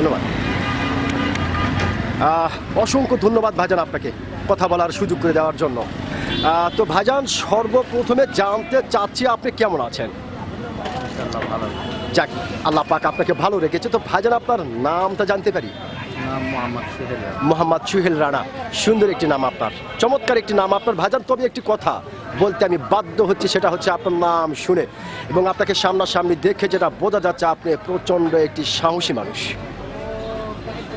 ধন্যবাদ। অসংখ্য ধন্যবাদ ভাইজান আপনাকে কথা বলার সুযোগ করে দেওয়ার জন্য। তো ভাইজান সর্বপ্রথমে জানতে চাচ্ছি আপনি কেমন আছেন? ভালো। যাক, আল্লাহ পাক আপনাকে ভালো রেখেছে। তো ভাইজান আপনার নামটা জানতে পারি? নাম মোহাম্মদ সুহেল রানা। মোহাম্মদ সুহেল রানা, সুন্দর একটি নাম আপনার, চমৎকার একটি নাম আপনার ভাইজান। তবে একটি কথা বলতে আমি বাধ্য হচ্ছি, সেটা হচ্ছে আপনার নাম শুনে এবং আপনাকে সামনাসামনি দেখে যেটা বোঝা যাচ্ছে আপনি প্রচণ্ড একটি সাহসী মানুষ।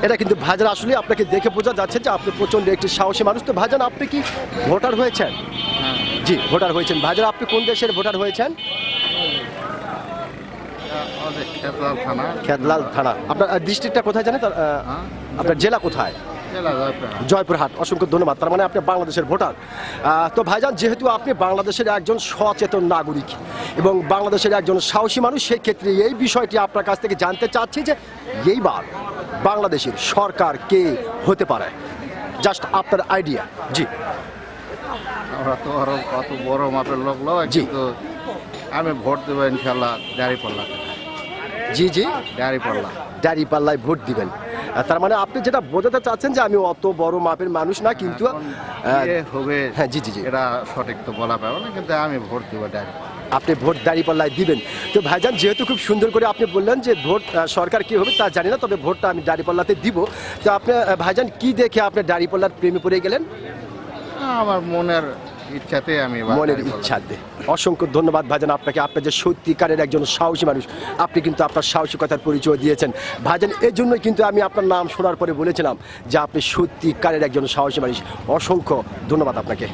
এটা কিন্তু ভাইজান আসলে আপনাকে দেখে বোঝা যাচ্ছে যে আপনি প্রচণ্ড একটি সাহসী মানুষ। তো ভাইজান আপনি কি ভোটার হয়েছেন? জি, ভোটার হয়েছেন। ভাইজান আপনি কোন দেশের ভোটার হয়েছেন? খেদলাল থানা। আপনার ডিস্ট্রিক্টটা কোথায় জানেন? আপনার জেলা কোথায়? জয়পুরহাট। অসংখ্য ধন্যবাদ। তার মানে আপনি বাংলাদেশের ভোটার। তো ভাইজান, যেহেতু আপনি বাংলাদেশের একজন সচেতন নাগরিক এবং বাংলাদেশের একজন সাহসী মানুষ, সেই ক্ষেত্রে এই বিষয়টি আপনার কাছ থেকে জানতে চাচ্ছি যে এইবার বাংলাদেশের সরকার কে হতে পারে, জাস্ট আপনার আইডিয়া। জি, আমরা তো আরো কত বড় মাপের লোক লয়, জি। কিন্তু আমি ভোট দেবো ইনশাল্লাহ দাঁড়িপাল্লা। জি জি, দাঁড়িপাল্লা। দাঁড়িপাল্লায় ভোট দিবেন। তার মানে আপনি যেটা বোঝাতে চাচ্ছেন যে আমি অত বড় মাপের মানুষ না, কিন্তু হবে। হ্যাঁ, জি জি জি, এটা সঠিক তো বলা পাবো না, কিন্তু আমি ভোট দেবো দাঁড়িপাল্লা। আপনি ভোট দাঁড়িপাল্লায় দিবেন। তো ভাইজান, যেহেতু খুব সুন্দর করে আপনি বললেন যে ভোট সরকার কী হবে তা জানি না, তবে ভোটটা আমি দাঁড়িপাল্লাতে দিব। তো আপনি ভাইজান কি দেখে আপনি দাঁড়িপাল্লার প্রেমে পড়ে গেলেন? আমার মনের ইচ্ছাতে আমি মনের ইচ্ছাতে। অসংখ্য ধন্যবাদ ভাইজান আপনাকে। আপনি যে সত্যিকারের একজন সাহসী মানুষ, আপনি কিন্তু আপনার সাহসিকতার পরিচয় দিয়েছেন ভাইজান। এই জন্যই কিন্তু আমি আপনার নাম শোনার পরে বলেছিলাম যে আপনি সত্যিকারের একজন সাহসী মানুষ। অসংখ্য ধন্যবাদ আপনাকে।